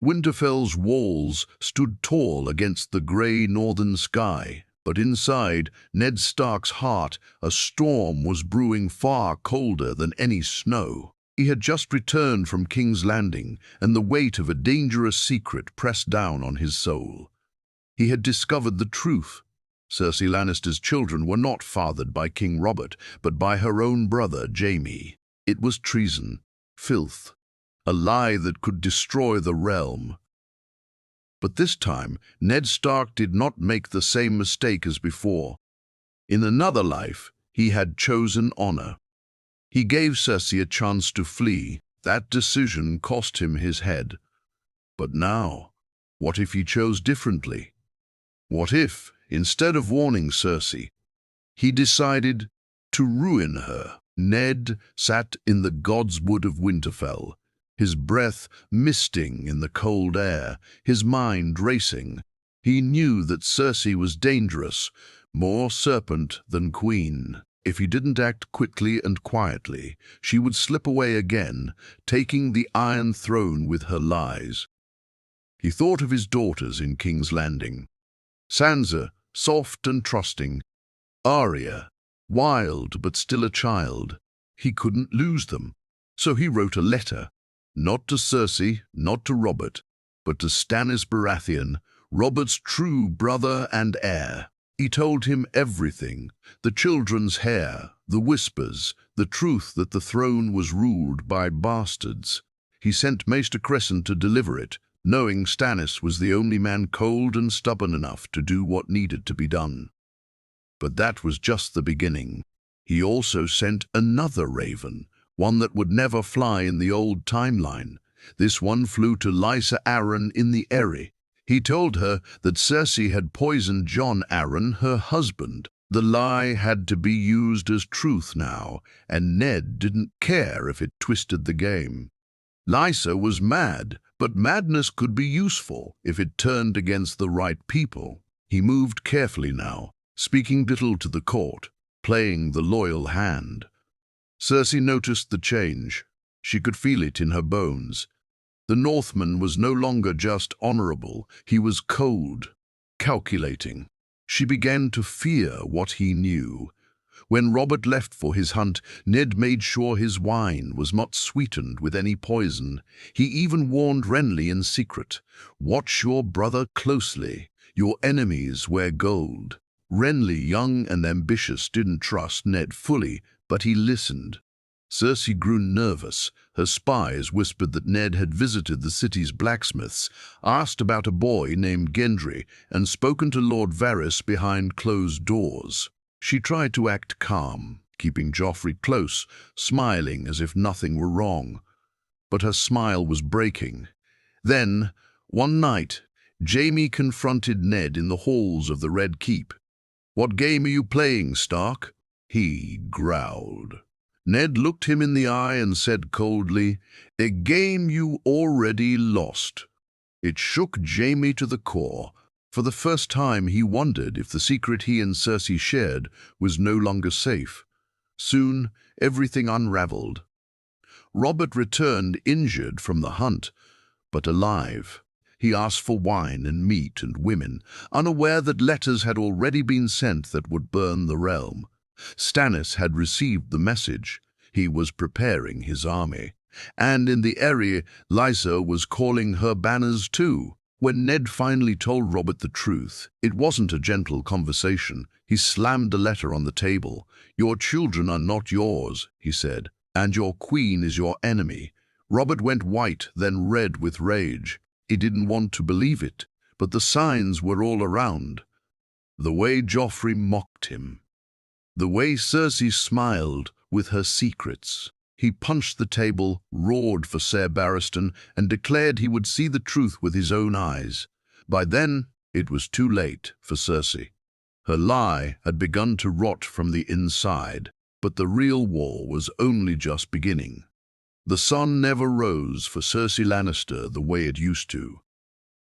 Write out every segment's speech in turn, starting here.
Winterfell's walls stood tall against the grey northern sky, but inside Ned Stark's heart a storm was brewing far colder than any snow. He had just returned from King's Landing, and the weight of a dangerous secret pressed down on his soul. He had discovered the truth. Cersei Lannister's children were not fathered by King Robert, but by her own brother, Jaime. It was treason, filth, a lie that could destroy the realm. But this time, Ned Stark did not make the same mistake as before. In another life, he had chosen honor. He gave Cersei a chance to flee. That decision cost him his head. But now, what if he chose differently? What if, instead of warning Cersei, he decided to ruin her? Ned sat in the godswood of Winterfell, his breath misting in the cold air, his mind racing. He knew that Cersei was dangerous, more serpent than queen. If he didn't act quickly and quietly, she would slip away again, taking the Iron Throne with her lies. He thought of his daughters in King's Landing. Sansa, soft and trusting. Arya, wild but still a child. He couldn't lose them, so he wrote a letter. Not to Cersei, not to Robert, but to Stannis Baratheon, Robert's true brother and heir. He told him everything, the children's hair, the whispers, the truth that the throne was ruled by bastards. He sent Maester Crescent to deliver it, knowing Stannis was the only man cold and stubborn enough to do what needed to be done. But that was just the beginning. He also sent another raven, one that would never fly in the old timeline. This one flew to Lysa Arryn in the Eyrie. He told her that Cersei had poisoned Jon Arryn, her husband. The lie had to be used as truth now, and Ned didn't care if it twisted the game. Lysa was mad, but madness could be useful if it turned against the right people. He moved carefully now, speaking little to the court, playing the loyal hand. Cersei noticed the change. She could feel it in her bones. The Northman was no longer just honorable, he was cold, calculating. She began to fear what he knew. When Robert left for his hunt, Ned made sure his wine was not sweetened with any poison. He even warned Renly in secret, "Watch your brother closely. Your enemies wear gold." Renly, young and ambitious, didn't trust Ned fully, but he listened. Cersei grew nervous. Her spies whispered that Ned had visited the city's blacksmiths, asked about a boy named Gendry, and spoken to Lord Varys behind closed doors. She tried to act calm, keeping Joffrey close, smiling as if nothing were wrong. But her smile was breaking. Then, one night, Jaime confronted Ned in the halls of the Red Keep. "What game are you playing, Stark?" he growled. Ned looked him in the eye and said coldly, "A game you already lost." It shook Jaime to the core. For the first time he wondered if the secret he and Cersei shared was no longer safe. Soon everything unraveled. Robert returned injured from the hunt, but alive. He asked for wine and meat and women, unaware that letters had already been sent that would burn the realm. Stannis had received the message. He was preparing his army. And in the Eyrie, Lysa was calling her banners too. When Ned finally told Robert the truth, it wasn't a gentle conversation. He slammed the letter on the table. "Your children are not yours," he said, "and your queen is your enemy." Robert went white, then red with rage. He didn't want to believe it, but the signs were all around. The way Joffrey mocked him. The way Cersei smiled with her secrets. He punched the table, roared for Ser Barristan, and declared he would see the truth with his own eyes. By then, it was too late for Cersei. Her lie had begun to rot from the inside, but the real war was only just beginning. The sun never rose for Cersei Lannister the way it used to.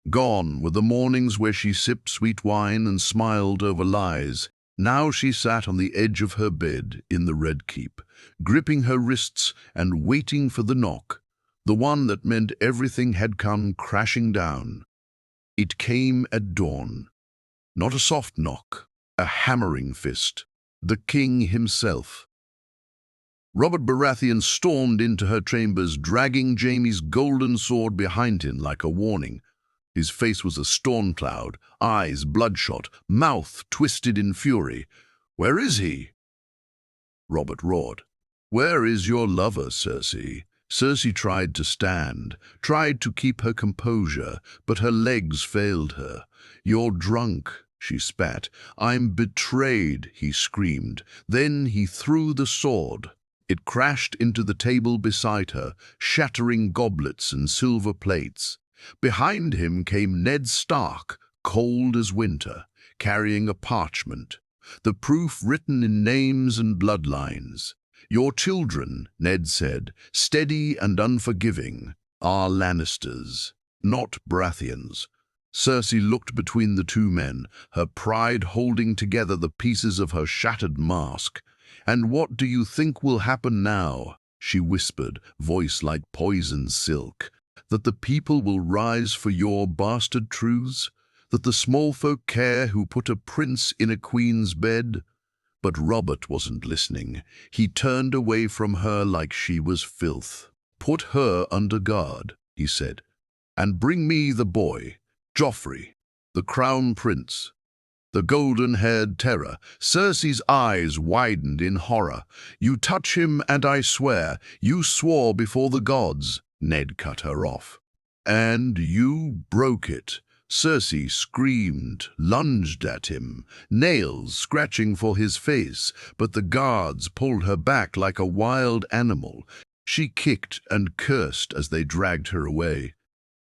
Gone were the mornings where she sipped sweet wine and smiled over lies. Now she sat on the edge of her bed in the Red Keep, gripping her wrists and waiting for the knock. the one that meant everything had come crashing down. It came at dawn. Not a soft knock, a hammering fist. The king himself. Robert Baratheon stormed into her chambers, dragging Jaime's golden sword behind him like a warning. His face was a storm cloud, eyes bloodshot, mouth twisted in fury. "Where is he?" Robert roared. "Where is your lover, Cersei?" Cersei tried to stand, tried to keep her composure, but her legs failed her. "You're drunk," she spat. "I'm betrayed," he screamed. Then he threw the sword. It crashed into the table beside her, shattering goblets and silver plates. Behind him came Ned Stark, cold as winter, carrying a parchment, the proof written in names and bloodlines. "Your children," Ned said, "steady and unforgiving, are Lannisters, not Baratheons." Cersei looked between the two men, her pride holding together the pieces of her shattered mask. "And what do you think will happen now?" she whispered, voice like poisoned silk. "That the people will rise for your bastard truths? That the small folk care who put a prince in a queen's bed?" But Robert wasn't listening. He turned away from her like she was filth. "Put her under guard," he said, "and bring me the boy, Joffrey, the crown prince." The golden-haired terror. Cersei's eyes widened in horror. "You touch him and I swear, you swore before the gods." Ned cut her off. "And you broke it." Cersei screamed, lunged at him, nails scratching for his face, but the guards pulled her back like a wild animal. She kicked and cursed as they dragged her away,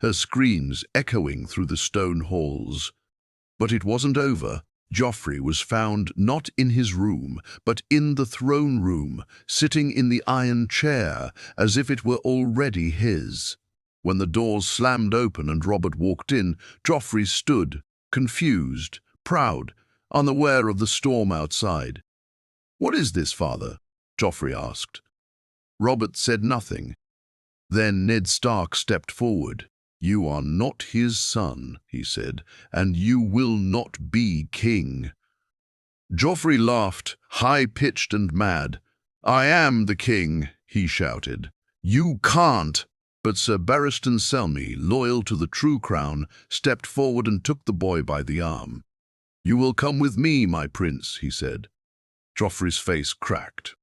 her screams echoing through the stone halls. But it wasn't over. Joffrey was found not in his room, but in the throne room, sitting in the iron chair, as if it were already his. When the doors slammed open and Robert walked in, Joffrey stood, confused, proud, unaware of the storm outside. "What is this, father?" Joffrey asked. Robert said nothing. Then Ned Stark stepped forward. "You are not his son," he said, "and you will not be king." Joffrey laughed, high-pitched and mad. "I am the king," he shouted. "You can't." But Sir Barristan Selmy, loyal to the true crown, stepped forward and took the boy by the arm. "You will come with me, my prince," he said. Joffrey's face cracked.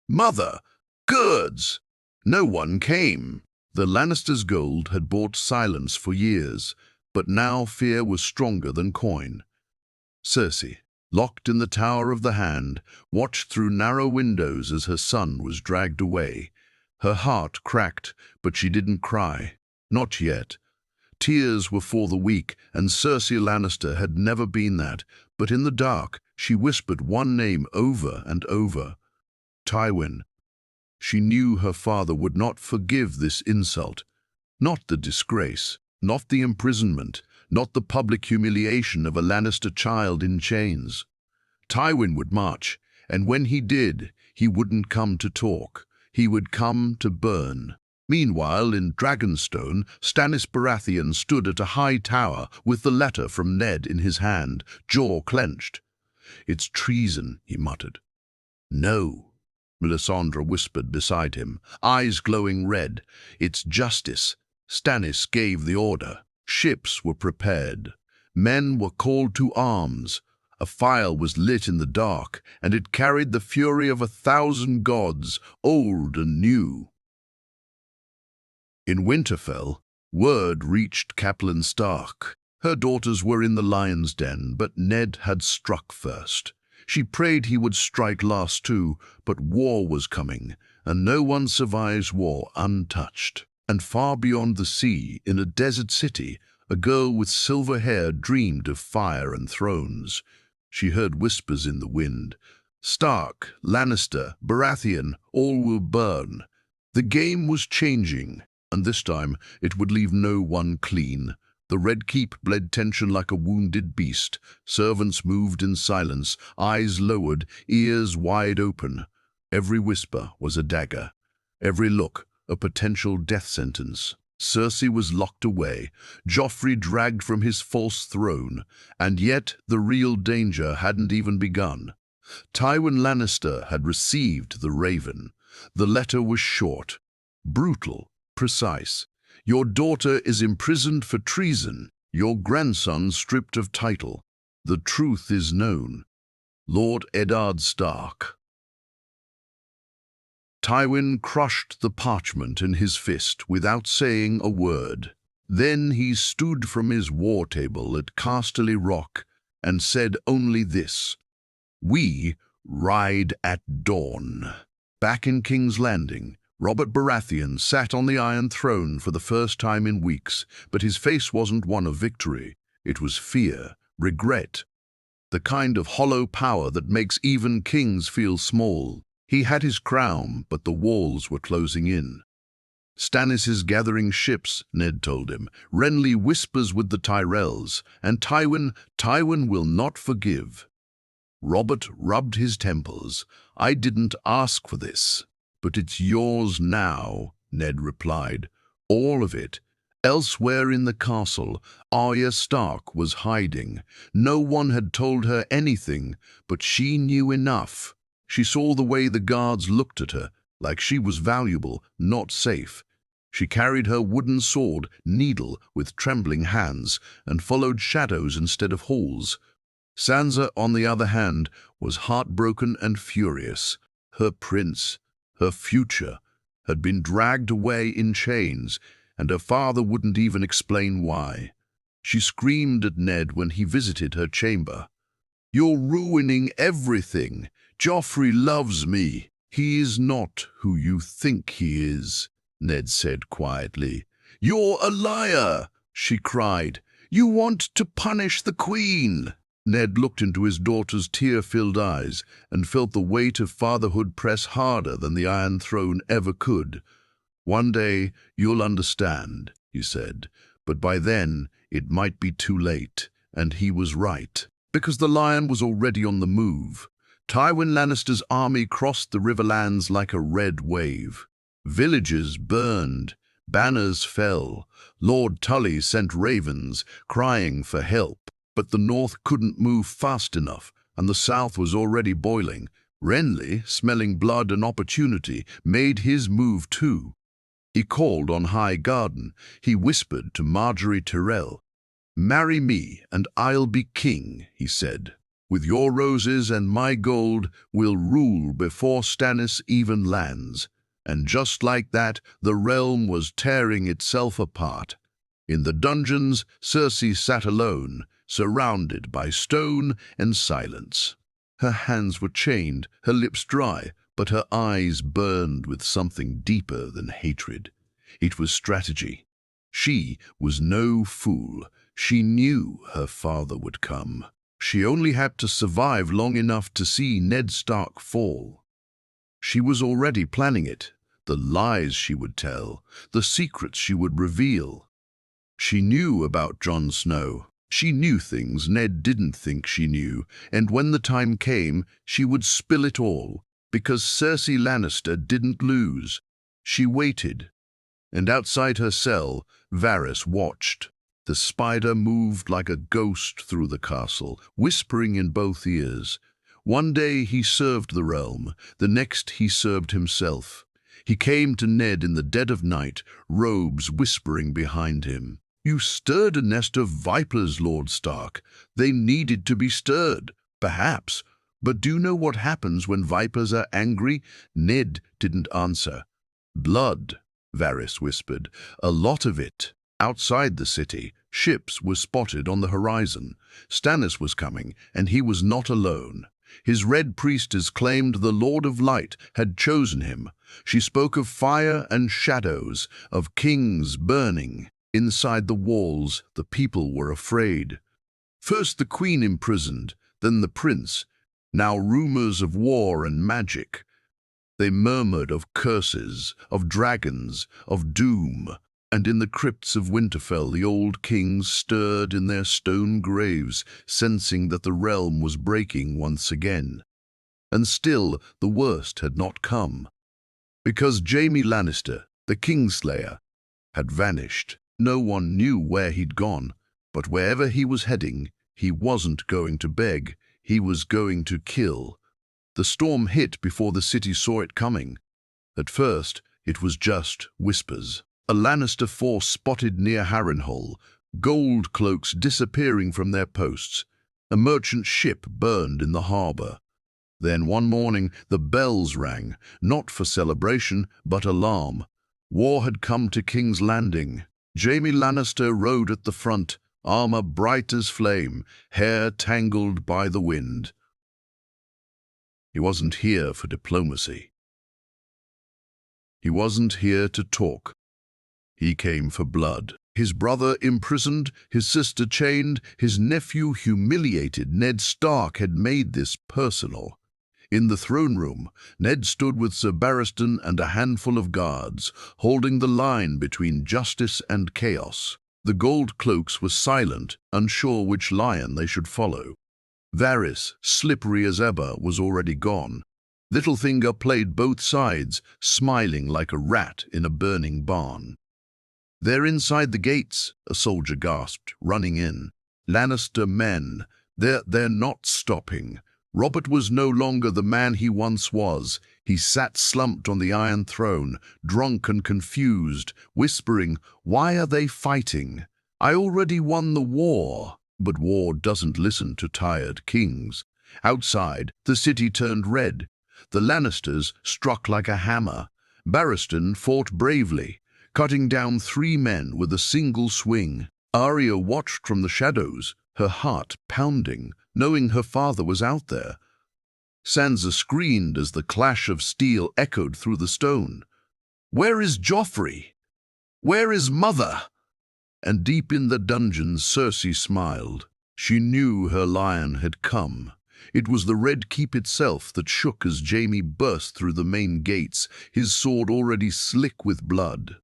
"Mother! Girds!" No one came. The Lannisters' gold had bought silence for years, but now fear was stronger than coin. Cersei, locked in the Tower of the Hand, watched through narrow windows as her son was dragged away. Her heart cracked, but she didn't cry. Not yet. Tears were for the weak, and Cersei Lannister had never been that, but in the dark she whispered one name over and over. Tywin. She knew her father would not forgive this insult. Not the disgrace, not the imprisonment, not the public humiliation of a Lannister child in chains. Tywin would march, and when he did, he wouldn't come to talk. He would come to burn. Meanwhile, in Dragonstone, Stannis Baratheon stood at a high tower with the letter from Ned in his hand, jaw clenched. "It's treason," he muttered. "No," Melisandre whispered beside him, eyes glowing red. "It's justice." Stannis gave the order. Ships were prepared. Men were called to arms. A fire was lit in the dark, and it carried the fury of 1,000 gods, old and new. In Winterfell, word reached Catelyn Stark. Her daughters were in the lion's den, but Ned had struck first. She prayed he would strike last too, but war was coming, and no one survives war untouched. And far beyond the sea, in a desert city, a girl with silver hair dreamed of fire and thrones. She heard whispers in the wind. Stark, Lannister, Baratheon, all will burn. The game was changing, and this time it would leave no one clean. The Red Keep bled tension like a wounded beast. Servants moved in silence, eyes lowered, ears wide open. Every whisper was a dagger. Every look a potential death sentence. Cersei was locked away, Joffrey dragged from his false throne, and yet the real danger hadn't even begun. Tywin Lannister had received the Raven. The letter was short, brutal, precise. Your daughter is imprisoned for treason, your grandson stripped of title. The truth is known. Lord Eddard Stark. Tywin crushed the parchment in his fist without saying a word. Then he stood from his war table at Casterly Rock and said only this: "We ride at dawn." Back in King's Landing, Robert Baratheon sat on the Iron Throne for the first time in weeks, but his face wasn't one of victory. It was fear, regret, the kind of hollow power that makes even kings feel small. He had his crown, but the walls were closing in. "Stannis is gathering ships," Ned told him. "Renly whispers with the Tyrells, and Tywin will not forgive." Robert rubbed his temples. "I didn't ask for this." "But it's yours now," Ned replied. "All of it." Elsewhere in the castle, Arya Stark was hiding. No one had told her anything, but she knew enough. She saw the way the guards looked at her, like she was valuable, not safe. She carried her wooden sword, Needle, with trembling hands, and followed shadows instead of halls. Sansa, on the other hand, was heartbroken and furious. Her prince, her future, had been dragged away in chains, and her father wouldn't even explain why. She screamed at Ned when he visited her chamber. "You're ruining everything. Joffrey loves me." "He is not who you think he is," Ned said quietly. "You're a liar," she cried. "You want to punish the Queen." Ned looked into his daughter's tear-filled eyes and felt the weight of fatherhood press harder than the Iron Throne ever could. "One day you'll understand," he said, "but by then it might be too late." And he was right, because the lion was already on the move. Tywin Lannister's army crossed the Riverlands like a red wave. Villages burned, banners fell. Lord Tully sent ravens, crying for help. But the north couldn't move fast enough, and the south was already boiling. Renly, smelling blood and opportunity, made his move too. He called on High Garden. He whispered to Marjorie Tyrell. "Marry me, and I'll be king," he said. "With your roses and my gold, we'll rule before Stannis even lands." And just like that, the realm was tearing itself apart. In the dungeons, Cersei sat alone, surrounded by stone and silence. Her hands were chained, her lips dry, but her eyes burned with something deeper than hatred. It was strategy. She was no fool. She knew her father would come. She only had to survive long enough to see Ned Stark fall. She was already planning it, the lies she would tell, the secrets she would reveal. She knew about Jon Snow. She knew things Ned didn't think she knew, and when the time came, she would spill it all, because Cersei Lannister didn't lose. She waited, and outside her cell, Varys watched. The spider moved like a ghost through the castle, whispering in both ears. One day he served the realm, the next he served himself. He came to Ned in the dead of night, robes whispering behind him. "You stirred a nest of vipers, Lord Stark. They needed to be stirred, perhaps. But do you know what happens when vipers are angry?" Ned didn't answer. "Blood," Varys whispered. "A lot of it." Outside the city, ships were spotted on the horizon. Stannis was coming, and he was not alone. His red priestess claimed the Lord of Light had chosen him. She spoke of fire and shadows, of kings burning. Inside the walls, the people were afraid. First the queen imprisoned, then the prince. Now rumors of war and magic. They murmured of curses, of dragons, of doom. And in the crypts of Winterfell, the old kings stirred in their stone graves, sensing that the realm was breaking once again. And still, the worst had not come. Because Jaime Lannister, The Kingslayer had vanished. No one knew where he'd gone, but wherever he was heading, he wasn't going to beg, he was going to kill. The storm hit before the city saw it coming. At first, it was just whispers. A Lannister force spotted near Harrenhal, gold cloaks disappearing from their posts. A merchant ship burned in the harbour. Then one morning the bells rang, not for celebration, but alarm. War had come to King's Landing. Jaime Lannister rode at the front, armour bright as flame, hair tangled by the wind. He wasn't here for diplomacy. He wasn't here to talk. He came for blood. His brother imprisoned, his sister chained, his nephew humiliated. Ned Stark had made this personal. In the throne room, Ned stood with Sir Barristan and a handful of guards, holding the line between justice and chaos. The gold cloaks were silent, unsure which lion they should follow. Varys, slippery as ever, was already gone. Littlefinger played both sides, smiling like a rat in a burning barn. "They're inside the gates," a soldier gasped, running in. "Lannister men. They're not stopping." Robert was no longer the man he once was. He sat slumped on the Iron Throne, drunk and confused, whispering, "Why are they fighting? I already won the war." But war doesn't listen to tired kings. Outside, the city turned red. The Lannisters struck like a hammer. Barristan fought bravely, cutting down 3 men with a single swing. Arya watched from the shadows, her heart pounding, knowing her father was out there. Sansa screamed as the clash of steel echoed through the stone. "Where is Joffrey? Where is Mother?" And deep in the dungeons, Cersei smiled. She knew her lion had come. It was the Red Keep itself that shook as Jaime burst through the main gates, his sword already slick with blood.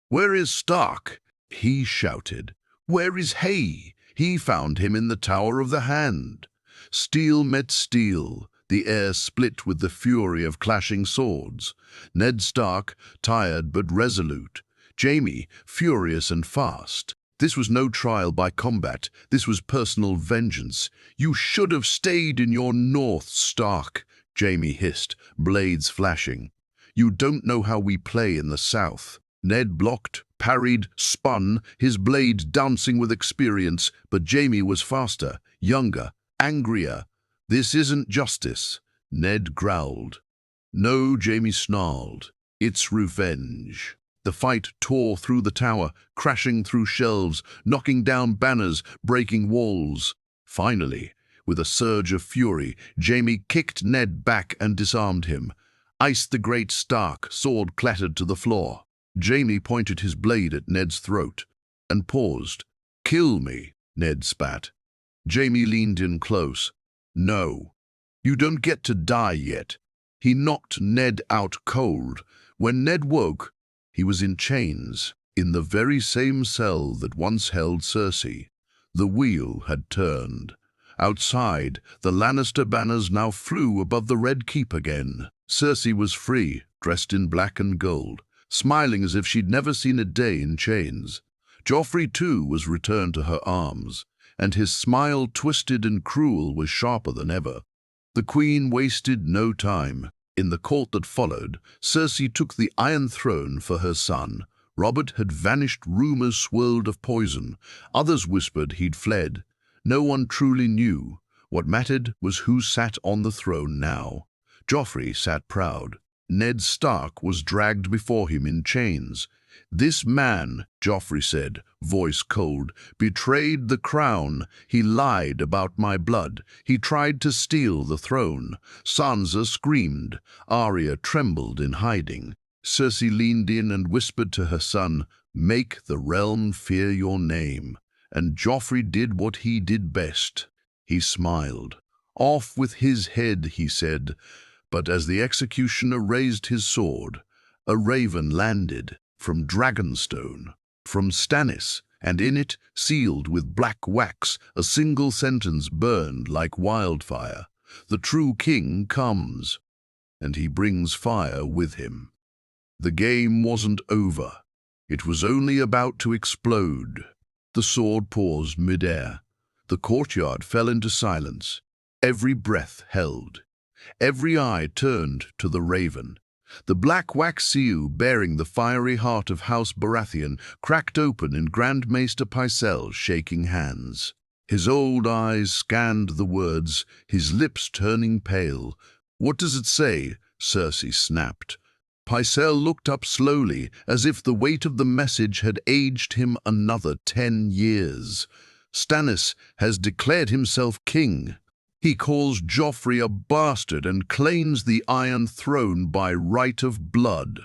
"Where is Stark?" he shouted. "Where is Hay?" He found him in the Tower of the Hand. Steel met steel. The air split with the fury of clashing swords. Ned Stark, tired but resolute. Jaime, furious and fast. This was no trial by combat. This was personal vengeance. "You should have stayed in your north, Stark," Jaime hissed, blades flashing. "You don't know how we play in the south." Ned blocked, parried, spun, his blade dancing with experience, but Jaime was faster, younger, angrier. "This isn't justice," Ned growled. "No," Jaime snarled. "It's revenge." The fight tore through the tower, crashing through shelves, knocking down banners, breaking walls. Finally, with a surge of fury, Jaime kicked Ned back and disarmed him. Ice the Great Stark, sword clattered to the floor. Jaime pointed his blade at Ned's throat and paused. "Kill me," Ned spat. Jaime leaned in close. "No, you don't get to die yet." He knocked Ned out cold. When Ned woke, he was in chains, in the very same cell that once held Cersei. The wheel had turned. Outside, the Lannister banners now flew above the Red Keep again. Cersei was free, dressed in black and gold, smiling as if she'd never seen a day in chains. Joffrey, too, was returned to her arms, and his smile, twisted and cruel, was sharper than ever. The Queen wasted no time. In the court that followed, Cersei took the Iron Throne for her son. Robert had vanished, rumors swirled of poison. Others whispered he'd fled. No one truly knew. What mattered was who sat on the throne now. Joffrey sat proud. Ned Stark was dragged before him in chains. "This man," Joffrey said, voice cold, "betrayed the crown. He lied about my blood. He tried to steal the throne." Sansa screamed. Arya trembled in hiding. Cersei leaned in and whispered to her son, "Make the realm fear your name." And Joffrey did what he did best. He smiled. "Off with his head," he said. But as the executioner raised his sword, a raven landed from Dragonstone, from Stannis, and in it, sealed with black wax, a single sentence burned like wildfire. "The true king comes, and he brings fire with him." The game wasn't over. It was only about to explode. The sword paused mid-air. The courtyard fell into silence. Every breath held. Every eye turned to the raven. The black wax seal bearing the fiery heart of House Baratheon cracked open in Grand Maester Pycelle's shaking hands. His old eyes scanned the words, his lips turning pale. "What does it say?" Cersei snapped. Pycelle looked up slowly, as if the weight of the message had aged him another 10 years. "Stannis has declared himself king. He calls Joffrey a bastard and claims the Iron Throne by right of blood."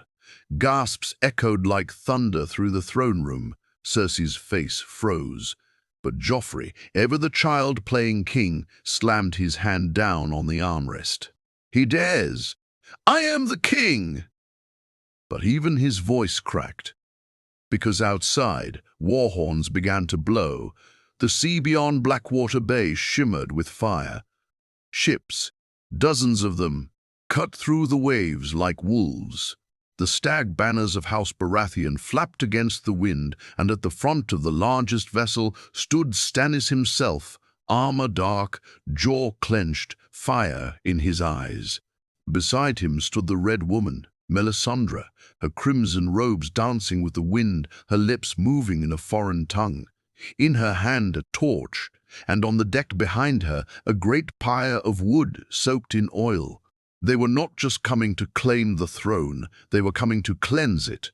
Gasps echoed like thunder through the throne room. Cersei's face froze. But Joffrey, ever the child playing king, slammed his hand down on the armrest. "He dares! I am the king!" But even his voice cracked, because outside, war horns began to blow. The sea beyond Blackwater Bay shimmered with fire. Ships, dozens of them, cut through the waves like wolves. The stag banners of House Baratheon flapped against the wind, and at the front of the largest vessel stood Stannis himself, armor dark, jaw clenched, fire in his eyes. Beside him stood the Red Woman, Melisandre, her crimson robes dancing with the wind, her lips moving in a foreign tongue. In her hand a torch, and on the deck behind her a great pyre of wood soaked in oil. They were not just coming to claim the throne, they were coming to cleanse it.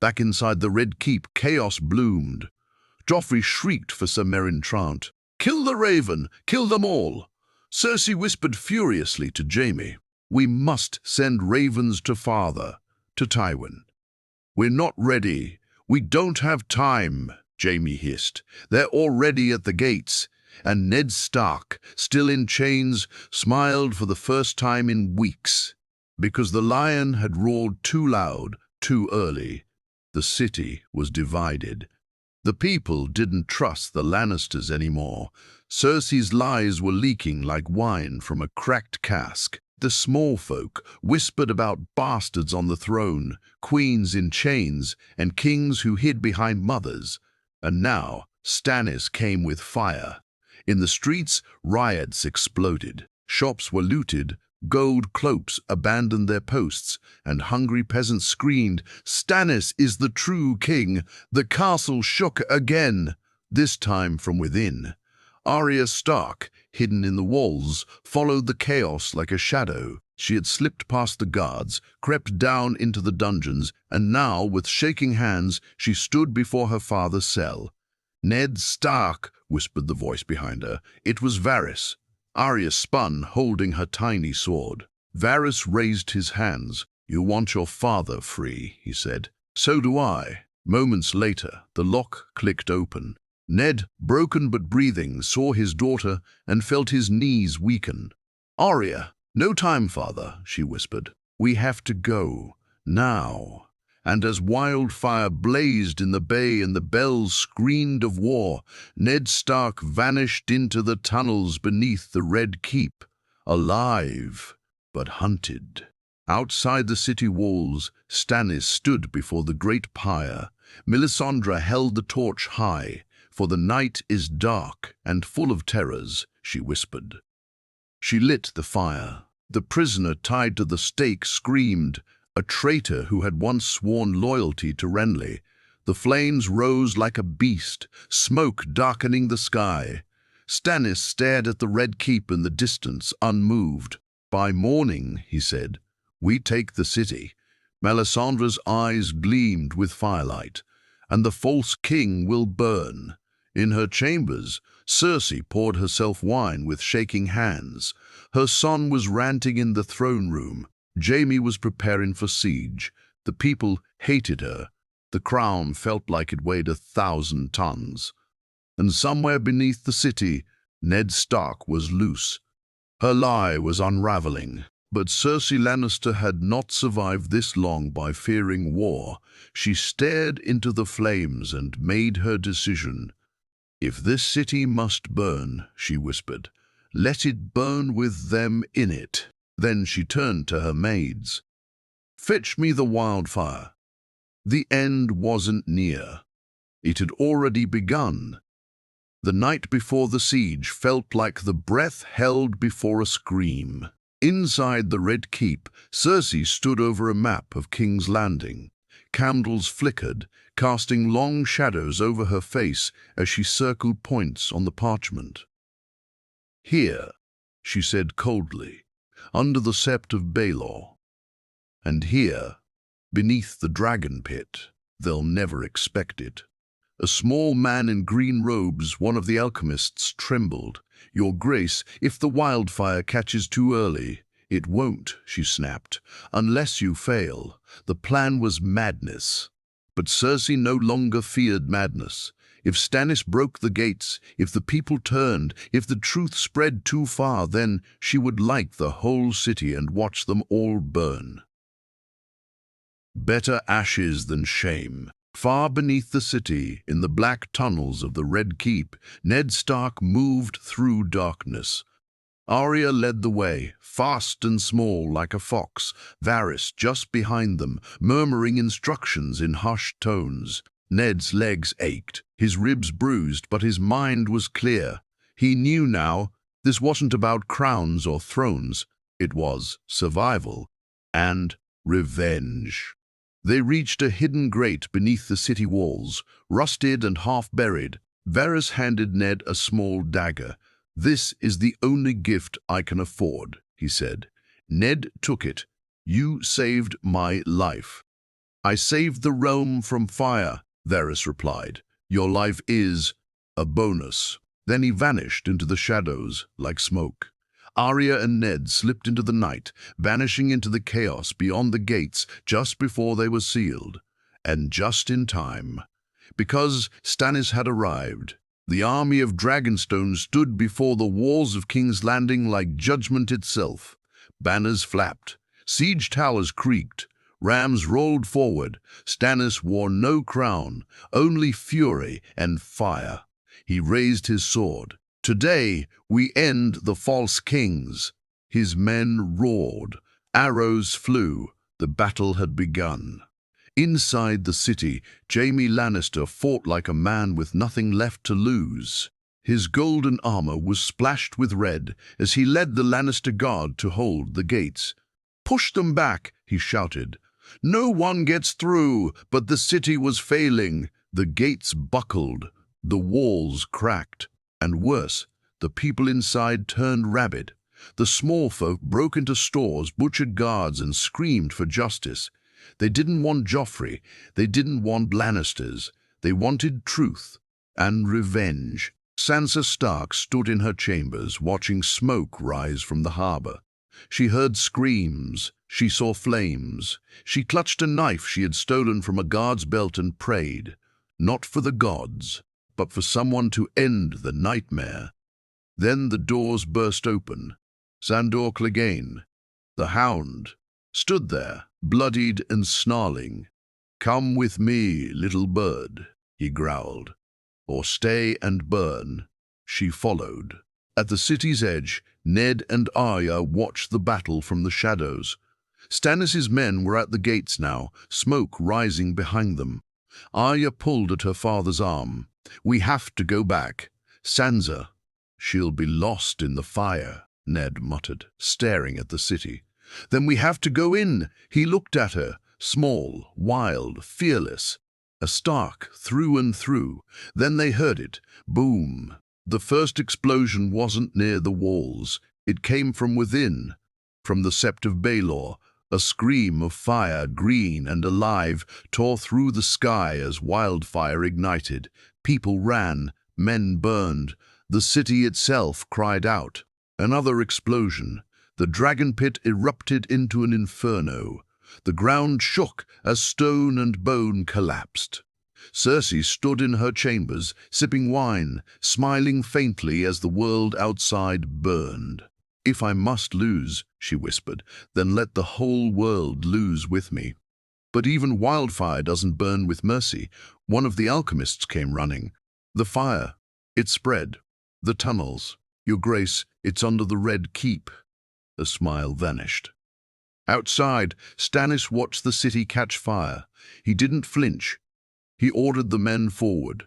Back inside the Red Keep, chaos bloomed. Joffrey shrieked for Sir Meryn Trant. "Kill the raven! Kill them all!" Cersei whispered furiously to Jaime. "We must send ravens to father, to Tywin." "We're not ready. We don't have time," Jaime hissed. "They're already at the gates." And Ned Stark, still in chains, smiled for the first time in weeks. Because the lion had roared too loud, too early. The city was divided. The people didn't trust the Lannisters anymore. Cersei's lies were leaking like wine from a cracked cask. The small folk whispered about bastards on the throne, queens in chains, and kings who hid behind mothers. And now Stannis came with fire. In the streets, riots exploded. Shops were looted, gold cloaks abandoned their posts, and hungry peasants screamed, "Stannis is the true king!" The castle shook again, this time from within. Arya Stark, hidden in the walls, followed the chaos like a shadow. She had slipped past the guards, crept down into the dungeons, and now, with shaking hands, she stood before her father's cell. "Ned Stark," whispered the voice behind her. It was Varys. Arya spun, holding her tiny sword. Varys raised his hands. "You want your father free," he said. "So do I." Moments later, the lock clicked open. Ned, broken but breathing, saw his daughter and felt his knees weaken. "Arya, no time, father," she whispered. "We have to go, now." And as wildfire blazed in the bay and the bells screamed of war, Ned Stark vanished into the tunnels beneath the Red Keep, alive but hunted. Outside the city walls, Stannis stood before the great pyre. Melisandre held the torch high. "For the night is dark and full of terrors," she whispered. She lit the fire. The prisoner tied to the stake screamed, a traitor who had once sworn loyalty to Renly. The flames rose like a beast, smoke darkening the sky. Stannis stared at the Red Keep in the distance, unmoved. "By morning," he said, "we take the city." Melisandre's eyes gleamed with firelight. "And the false king will burn." In her chambers, Cersei poured herself wine with shaking hands. Her son was ranting in the throne room. Jaime was preparing for siege. The people hated her. The crown felt like it weighed 1,000 tons. And somewhere beneath the city, Ned Stark was loose. Her lie was unraveling. But Cersei Lannister had not survived this long by fearing war. She stared into the flames and made her decision. "If this city must burn," she whispered, "let it burn with them in it." Then she turned to her maids. Fetch me the wildfire. The end wasn't near. It had already begun. The night before the siege felt like the breath held before a scream. Inside the Red Keep, Cersei stood over a map of King's Landing. Candles flickered, casting long shadows over her face as she circled points on the parchment. "Here," she said coldly, "under the sept of Baelor. And here, beneath the dragon pit, they'll never expect it." A small man in green robes, one of the alchemists, trembled. "Your Grace, if the wildfire catches too early—" "It won't," she snapped, "unless you fail." The plan was madness. But Cersei no longer feared madness. If Stannis broke the gates, if the people turned, if the truth spread too far, then she would light the whole city and watch them all burn. Better ashes than shame. Far beneath the city, in the black tunnels of the Red Keep, Ned Stark moved through darkness. Arya led the way, fast and small like a fox, Varys just behind them, murmuring instructions in hushed tones. Ned's legs ached, his ribs bruised, but his mind was clear. He knew now this wasn't about crowns or thrones. It was survival and revenge. They reached a hidden grate beneath the city walls, rusted and half-buried. Varys handed Ned a small dagger. "This is the only gift I can afford," he said. Ned took it. "You saved my life." "I saved the realm from fire," Varys replied. "Your life is a bonus." Then he vanished into the shadows like smoke. Arya and Ned slipped into the night, vanishing into the chaos beyond the gates just before they were sealed. And just in time. Because Stannis had arrived. The army of Dragonstone stood before the walls of King's Landing like judgment itself. Banners flapped, siege towers creaked, rams rolled forward. Stannis wore no crown, only fury and fire. He raised his sword. "Today we end the false kings." His men roared. Arrows flew. The battle had begun. Inside the city, Jaime Lannister fought like a man with nothing left to lose. His golden armor was splashed with red as he led the Lannister guard to hold the gates. "Push them back," he shouted. "No one gets through." But the city was failing. The gates buckled. The walls cracked. And worse, the people inside turned rabid. The small folk broke into stores, butchered guards, and screamed for justice. They didn't want Joffrey. They didn't want Lannisters. They wanted truth and revenge. Sansa Stark stood in her chambers, watching smoke rise from the harbor. She heard screams. She saw flames. She clutched a knife she had stolen from a guard's belt and prayed, not for the gods, but for someone to end the nightmare. Then the doors burst open. Sandor Clegane, the Hound, stood there, bloodied and snarling. "Come with me, little bird," he growled, "or stay and burn." She followed. At the city's edge, Ned and Arya watched the battle from the shadows. Stannis' men were at the gates now, smoke rising behind them. Arya pulled at her father's arm. "We have to go back. Sansa." "She'll be lost in the fire," Ned muttered, staring at the city. "Then we have to go in." He looked at her, small, wild, fearless. A Stark through and through. Then they heard it. Boom. The first explosion wasn't near the walls. It came from within, from the sept of Baelor. A scream of fire, green and alive, tore through the sky as wildfire ignited. People ran, men burned. The city itself cried out. Another explosion. The dragon pit erupted into an inferno. The ground shook as stone and bone collapsed. Cersei stood in her chambers, sipping wine, smiling faintly as the world outside burned. "If I must lose," she whispered, "then let the whole world lose with me." But even wildfire doesn't burn with mercy. One of the alchemists came running. "The fire, it spread. The tunnels. Your Grace, it's under the Red Keep." The smile vanished. Outside, Stannis watched the city catch fire. He didn't flinch. He ordered the men forward.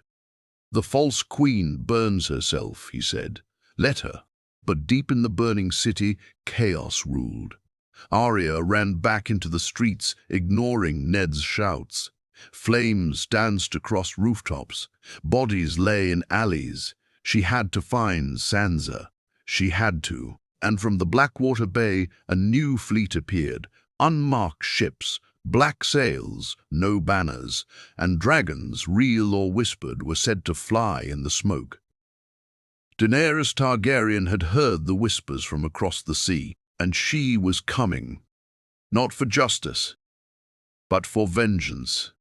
"The false queen burns herself," he said. "Let her." But deep in the burning city, chaos ruled. Arya ran back into the streets, ignoring Ned's shouts. Flames danced across rooftops. Bodies lay in alleys. She had to find Sansa. She had to. And from the Blackwater Bay, a new fleet appeared. Unmarked ships, black sails, no banners, and dragons, real or whispered, were said to fly in the smoke. Daenerys Targaryen had heard the whispers from across the sea, and she was coming, not for justice, but for vengeance.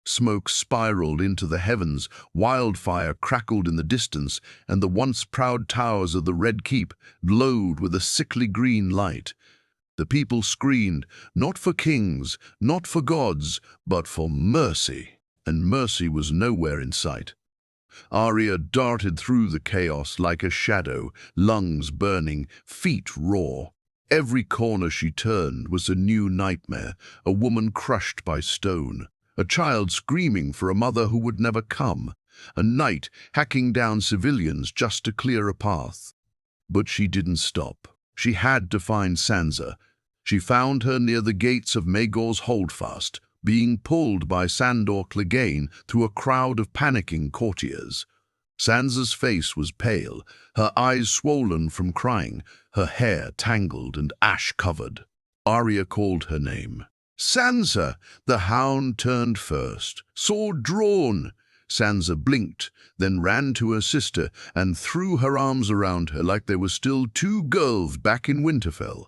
Smoke spiraled into the heavens, wildfire crackled in the distance, and the once proud towers of the Red Keep glowed with a sickly green light. The people screamed, not for kings, not for gods, but for mercy, and mercy was nowhere in sight. Arya darted through the chaos like a shadow, lungs burning, feet raw. Every corner she turned was a new nightmare, a woman crushed by stone, a child screaming for a mother who would never come, a knight hacking down civilians just to clear a path. But she didn't stop. She had to find Sansa. She found her near the gates of Maegor's Holdfast, being pulled by Sandor Clegane through a crowd of panicking courtiers. Sansa's face was pale, her eyes swollen from crying, her hair tangled and ash-covered. Arya called her name. "Sansa!" The hound turned first, sword drawn. Sansa blinked, then ran to her sister and threw her arms around her like they were still two girls back in Winterfell.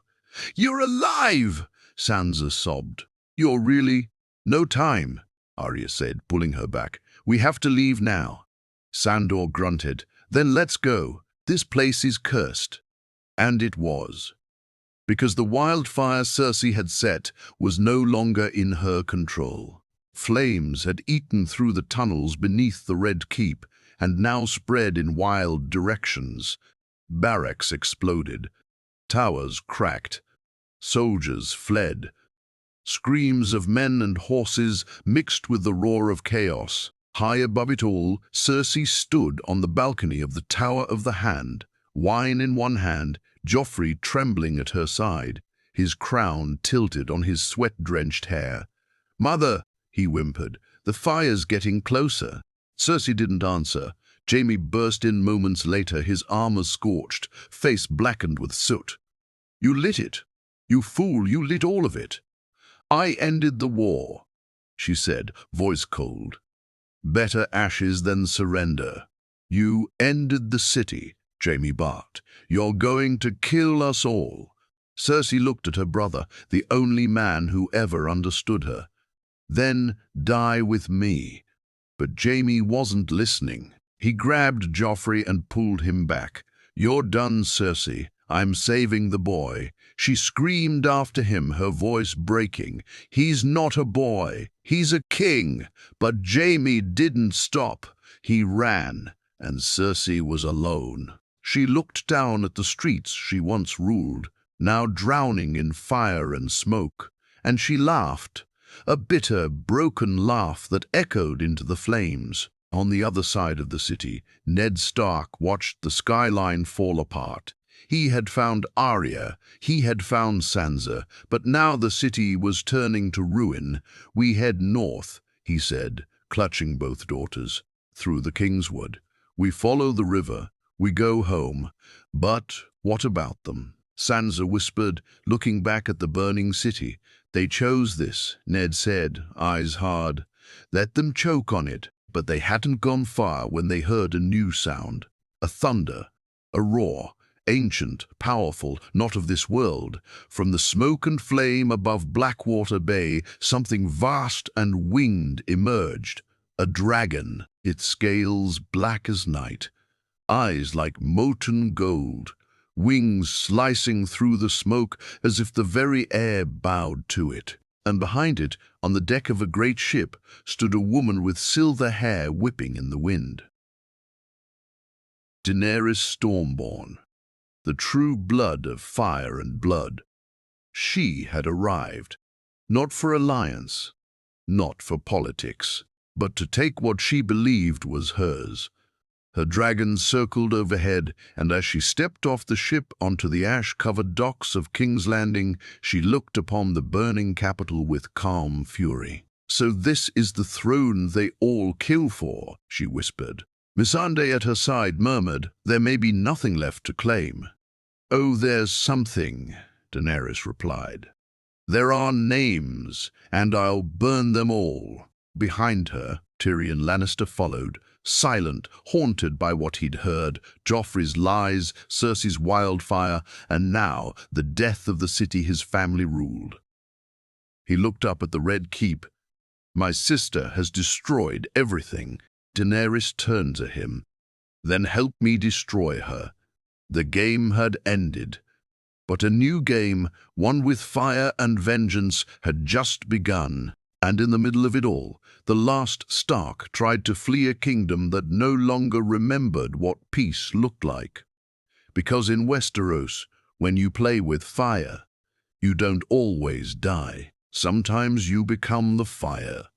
"You're alive!" Sansa sobbed. "You're really—" "No time," Arya said, pulling her back. "We have to leave now." Sandor grunted. "Then let's go. This place is cursed." And it was. Because the wildfire Cersei had set was no longer in her control. Flames had eaten through the tunnels beneath the Red Keep and now spread in wild directions. Barracks exploded. Towers cracked. Soldiers fled. Screams of men and horses mixed with the roar of chaos. High above it all, Cersei stood on the balcony of the Tower of the Hand, wine in one hand, Joffrey trembling at her side, his crown tilted on his sweat-drenched hair. "Mother," he whimpered, "the fire's getting closer." Cersei didn't answer. Jaime burst in moments later, his armor scorched, face blackened with soot. "You lit it. You fool, you lit all of it." "I ended the war," she said, voice cold. "Better ashes than surrender." "You ended the city," Jaime barked. "You're going to kill us all." Cersei looked at her brother, the only man who ever understood her. "Then die with me." But Jaime wasn't listening. He grabbed Joffrey and pulled him back. "You're done, Cersei. I'm saving the boy." She screamed after him, her voice breaking. "He's not a boy. He's a king." But Jaime didn't stop. He ran, and Cersei was alone. She looked down at the streets she once ruled, now drowning in fire and smoke, and she laughed, a bitter, broken laugh that echoed into the flames. On the other side of the city, Ned Stark watched the skyline fall apart. He had found Arya, he had found Sansa, but now the city was turning to ruin. "We head north," he said, clutching both daughters, "through the Kingswood. We follow the river, we go home. But what about them?" Sansa whispered, looking back at the burning city. "They chose this," Ned said, eyes hard. "Let them choke on it." But they hadn't gone far when they heard a new sound, a thunder, a roar, ancient, powerful, not of this world. From the smoke and flame above Blackwater Bay, something vast and winged emerged, a dragon, its scales black as night, eyes like molten gold, wings slicing through the smoke as if the very air bowed to it. And behind it, on the deck of a great ship, stood a woman with silver hair whipping in the wind. Daenerys Stormborn, the true blood of fire and blood. She had arrived, not for alliance, not for politics, but to take what she believed was hers. Her dragon circled overhead, and as she stepped off the ship onto the ash-covered docks of King's Landing, she looked upon the burning capital with calm fury. "So this is the throne they all kill for," she whispered. Missandei at her side murmured, "There may be nothing left to claim." "Oh, there's something," Daenerys replied. "There are names, and I'll burn them all." Behind her, Tyrion Lannister followed, silent, haunted by what he'd heard, Joffrey's lies, Cersei's wildfire, and now the death of the city his family ruled. He looked up at the Red Keep. "My sister has destroyed everything." Daenerys turned to him. "Then help me destroy her." The game had ended, but a new game, one with fire and vengeance, had just begun. And in the middle of it all, the last Stark tried to flee a kingdom that no longer remembered what peace looked like. Because in Westeros, when you play with fire, you don't always die. Sometimes you become the fire.